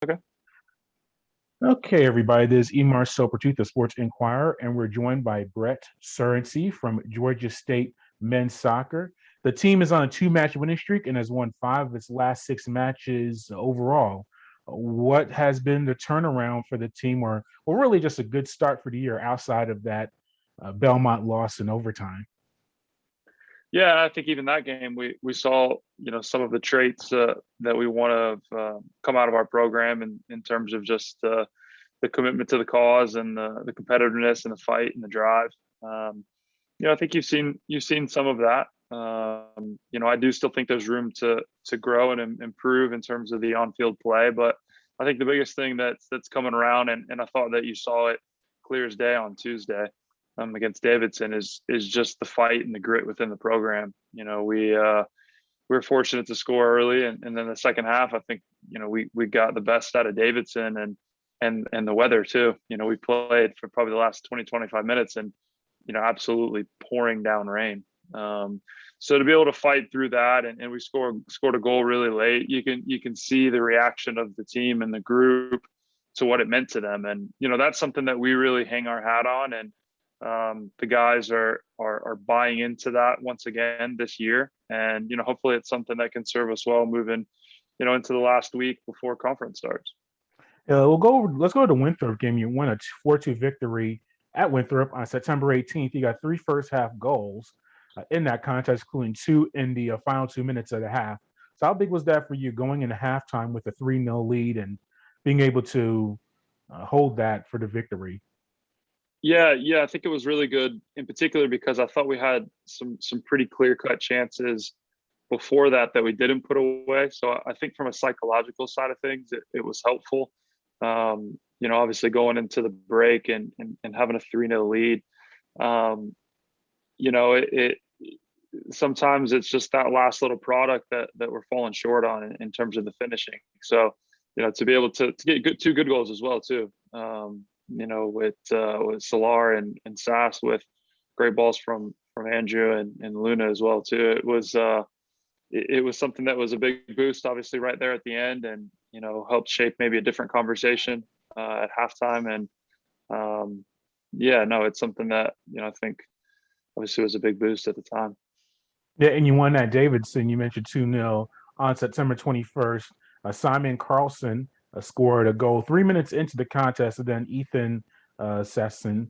Okay. Okay, everybody, this is Emar Sopertooth, the Sports Inquirer, and we're joined by Brett Surrency from Georgia State Men's Soccer. The team is on a two-match winning streak and has won five of its last six matches overall. What has been the turnaround for the team, or really just a good start for the year outside of that Belmont loss in overtime? Yeah, I think even that game we saw some of the traits that we want to come out of our program in terms of just the commitment to the cause and the competitiveness and the fight and the drive. I think you've seen some of that. I do still think there's room to grow and improve in terms of the on-field play, but I think the biggest thing that's coming around, and I thought that you saw it clear as day on Tuesday against Davidson is just the fight and the grit within the program. We were fortunate to score early, and then the second half, I think we got the best out of Davidson and the weather too. We played for probably the last 20-25 minutes and absolutely pouring down rain. So to be able to fight through that and we scored a goal really late, you can see the reaction of the team and the group to what it meant to them, and that's something that we really hang our hat on, and the guys are buying into that once again this year, and hopefully it's something that can serve us well moving into the last week before conference starts. Let's go to the Winthrop game. You won a 4-2 victory at Winthrop on September 18th. You got three first half goals in that contest, including two in the final 2 minutes of the half. So how big was that for you going into halftime with a 3-0 lead and being able to hold that for the victory? Yeah, I think it was really good in particular because I thought we had some pretty clear cut chances before that we didn't put away. So I think from a psychological side of things, it was helpful. Obviously going into the break and having a 3-0 lead. It sometimes it's just that last little product that we're falling short on in terms of the finishing. So, to be able to get two good goals as well too. With Solar and Sass with great balls from Andrew and Luna as well too. It was something that was a big boost, obviously, right there at the end, and helped shape maybe a different conversation at halftime. And it's something that I think obviously was a big boost at the time. Yeah, and you won that Davidson. You mentioned 2-0 on September 21st. Simon Carlson scored a goal 3 minutes into the contest, and then Ethan Sasson.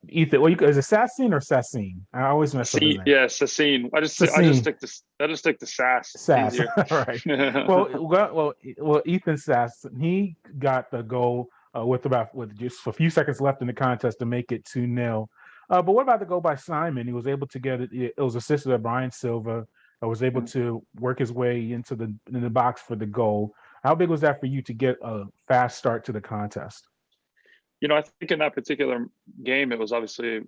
Is it Sassin or Sassin? I always mess up his name. Yeah, Sassine. I just Sassin. stick to Sass. It's Sass. easier. All right. Well, Ethan Sass, he got the goal with just a few seconds left in the contest to make it 2-0. But what about the goal by Simon? He was able to get it. It was assisted by Brian Silva. Was able to work his way into the box for the goal. How big was that for you to get a fast start to the contest? I think in that particular game, it was obviously,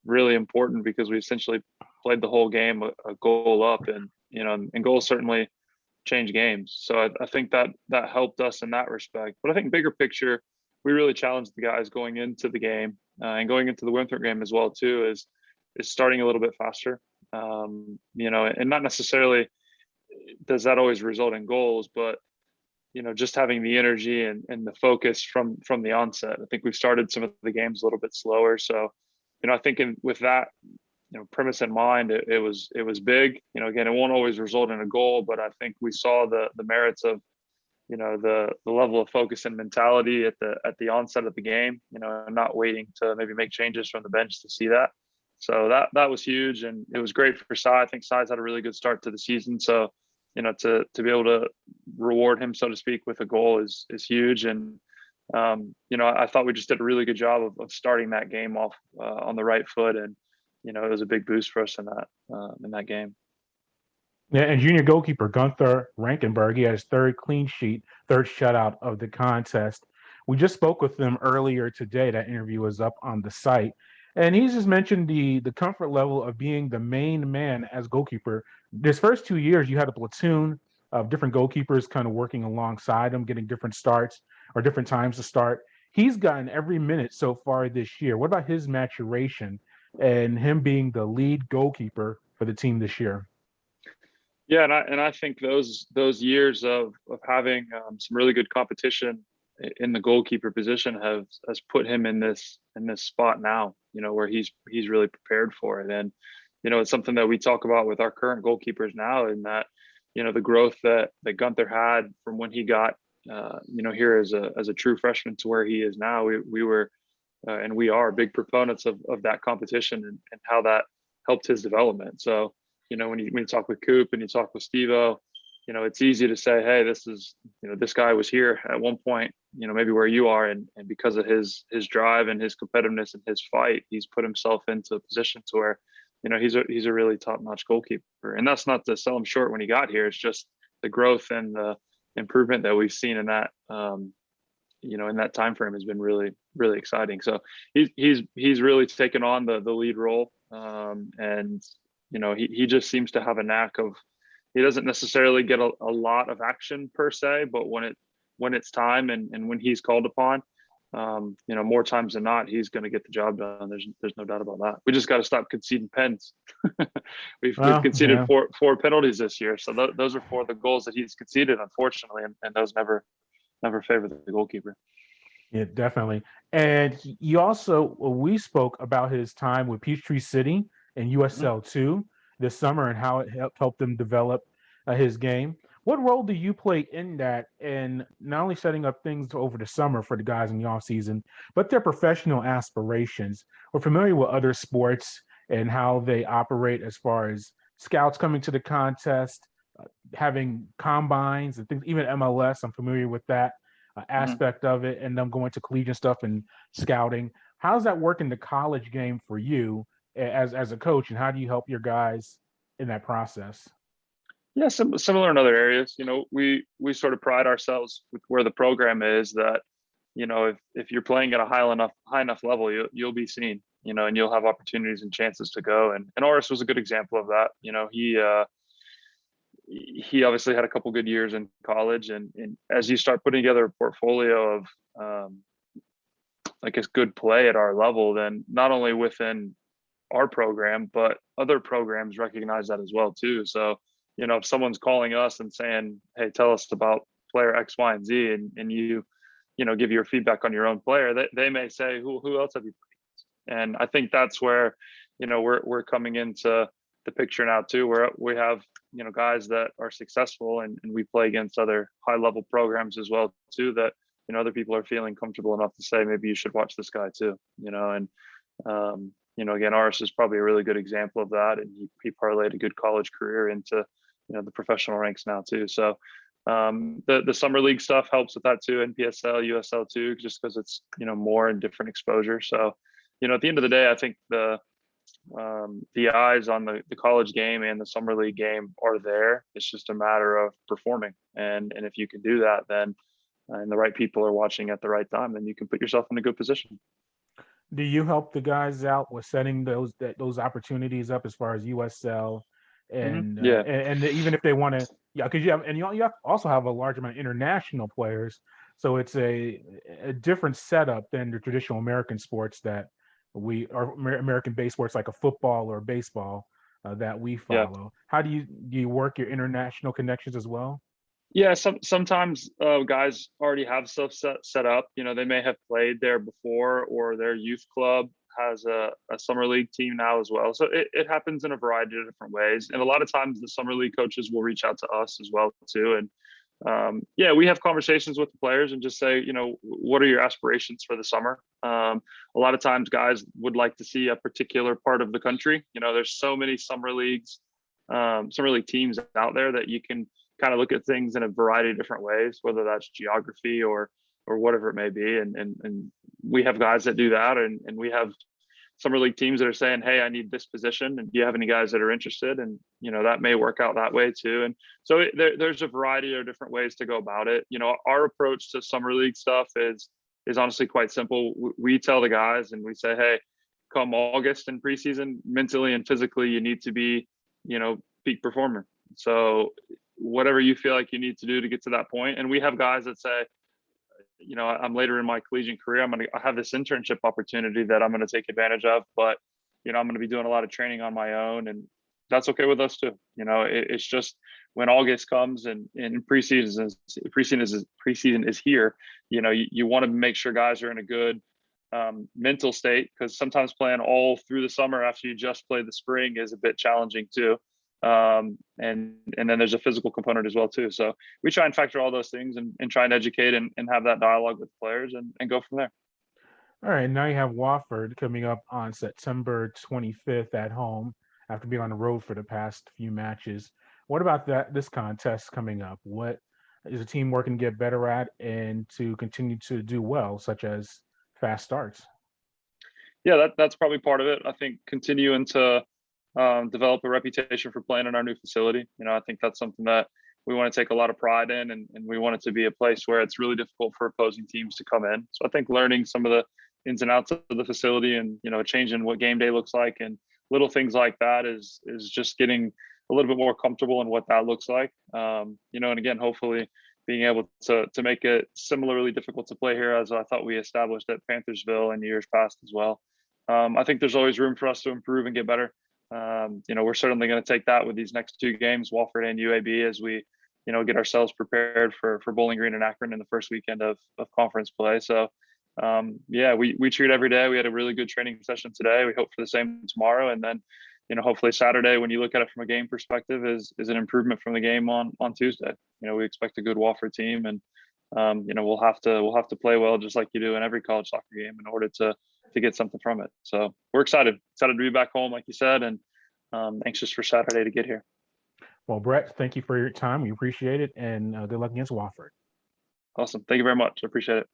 really important because we essentially played the whole game a goal up, and goals certainly change games. So I think that helped us in that respect. But I think bigger picture, we really challenged the guys going into the game and going into the Winthrop game as well too, is starting a little bit faster. And not necessarily does that always result in goals, but just having the energy and the focus from the onset. I think we've started some of the games a little bit slower. So, I think with that, premise in mind, it was big. Again, it won't always result in a goal, but I think we saw the merits of, the level of focus and mentality at the onset of the game, not waiting to maybe make changes from the bench to see that. So that was huge, and it was great for Sai. I think Sai's had a really good start to the season. So, to be able to reward him, so to speak, with a goal is huge. And, I thought we just did a really good job of starting that game off on the right foot. And, it was a big boost for us in that game. Yeah, and junior goalkeeper Gunther Rankenburg, he had his third clean sheet, third shutout of the contest. We just spoke with him earlier today. That interview was up on the site. And he's just mentioned the comfort level of being the main man as goalkeeper. This first 2 years, you had a platoon of different goalkeepers kind of working alongside him, getting different starts or different times to start. He's gotten every minute so far this year. What about his maturation and him being the lead goalkeeper for the team this year? Yeah, and I think those years of having some really good competition in the goalkeeper position has put him in this spot now. Where he's really prepared for it, and it's something that we talk about with our current goalkeepers now, in that the growth that Gunther had from when he got here as a true freshman to where he is now. We were and we are big proponents of that competition, and how that helped his development. So, when you talk with Coop and you talk with Stevo, it's easy to say, hey, this guy was here at one point, maybe where you are, and because of his drive and his competitiveness and his fight, he's put himself into a position to where, he's a really top-notch goalkeeper. And that's not to sell him short when he got here. It's just the growth and the improvement that we've seen in that in that time frame has been really, really exciting. So he's really taken on the lead role, and he just seems to have a knack of, he doesn't necessarily get a lot of action per se, but when it's time, and when he's called upon, more times than not, he's going to get the job done. There's no doubt about that. We just got to stop conceding pens. we've conceded Yeah. four penalties this year, so those are four of the goals that he's conceded, unfortunately, and those never favor the goalkeeper. Yeah, definitely. And you also, we spoke about his time with Peachtree City and Mhm. USL 2 this summer, and how it helped him develop his game. What role do you play in that, in not only setting up things over the summer for the guys in the off season, but their professional aspirations? We're familiar with other sports and how they operate, as far as scouts coming to the contest, having combines and things, even MLS. I'm familiar with that Mhm. aspect of it, and them going to collegiate stuff and scouting. How does that work in the college game for you as a coach, and how do you help your guys in that process? Yeah, similar in other areas. We sort of pride ourselves with where the program is, that if you're playing at a high enough level, you'll be seen, and you'll have opportunities and chances to go. And Oris was a good example of that. He obviously had a couple good years in college, and as you start putting together a portfolio of I guess good play at our level, then not only within our program, but other programs recognize that as well too. So, if someone's calling us and saying, "Hey, tell us about player X, Y, and Z," and give your feedback on your own player, they may say, "Who else have you played?" And I think that's where, we're coming into the picture now too, where we have guys that are successful, and we play against other high level programs as well too, that other people are feeling comfortable enough to say, maybe you should watch this guy too. And again, Aris is probably a really good example of that, and he parlayed a good college career into the professional ranks now too. So the summer league stuff helps with that too, NPSL, USL too, just because it's more and different exposure. So at the end of the day, I think the eyes on the college game and the summer league game are there. It's just a matter of performing, and if you can do that, then and the right people are watching at the right time, then you can put yourself in a good position. Do you help the guys out with setting those opportunities up, as far as USL Yeah, and even if they want to, yeah, because you also have a large amount of international players, so it's a different setup than the traditional American sports that we are, American based sports like a football or baseball that we yeah. follow. How do you work your international connections as well? Yeah, sometimes guys already have stuff set up. They may have played there before, or their youth club has a summer league team now as well. So it happens in a variety of different ways. And a lot of times the summer league coaches will reach out to us as well too. And yeah, we have conversations with the players and just say, what are your aspirations for the summer? A lot of times guys would like to see a particular part of the country. There's so many summer league teams out there that you can kind of look at things in a variety of different ways, whether that's geography or whatever it may be. And we have guys that do that, and we have summer league teams that are saying, "Hey, I need this position, and do you have any guys that are interested?" And that may work out that way too. And so there's a variety of different ways to go about it. Our approach to summer league stuff is honestly quite simple. We tell the guys and we say, "Hey, come August in preseason, mentally and physically, you need to be, peak performer. So whatever you feel like you need to do to get to that point." And we have guys that say, I'm later in my collegiate career. I have this internship opportunity that I'm going to take advantage of, but I'm going to be doing a lot of training on my own, and that's okay with us too. It's just when August comes and preseason is here. You want to make sure guys are in a good mental state, because sometimes playing all through the summer after you just play the spring is a bit challenging too. And then there's a physical component as well too. So we try and factor all those things and try and educate and have that dialogue with players and go from there. All right, now you have Wofford coming up on September 25th at home after being on the road for the past few matches. What about this contest coming up? What is the team working to get better at and to continue to do well, such as fast starts? Yeah, that's probably part of it. I think continuing to develop a reputation for playing in our new facility. I think that's something that we want to take a lot of pride in, and we want it to be a place where it's really difficult for opposing teams to come in. So I think learning some of the ins and outs of the facility, and changing what game day looks like and little things like that is just getting a little bit more comfortable in what that looks like. And again, hopefully being able to make it similarly difficult to play here as I thought we established at Panthersville in years past as well. I think there's always room for us to improve and get better. We're certainly going to take that with these next two games, Wofford and UAB, as we, get ourselves prepared for Bowling Green and Akron in the first weekend of conference play. So, we treat every day. We had a really good training session today. We hope for the same tomorrow, and then, hopefully Saturday, when you look at it from a game perspective, is an improvement from the game on Tuesday. We expect a good Wofford team, and we'll have to play well, just like you do in every college soccer game, in order to get something from it. So we're excited to be back home, like you said, and anxious for Saturday to get here. Well, Brett, thank you for your time. We appreciate it, and good luck against Wofford. Awesome. Thank you very much. I appreciate it.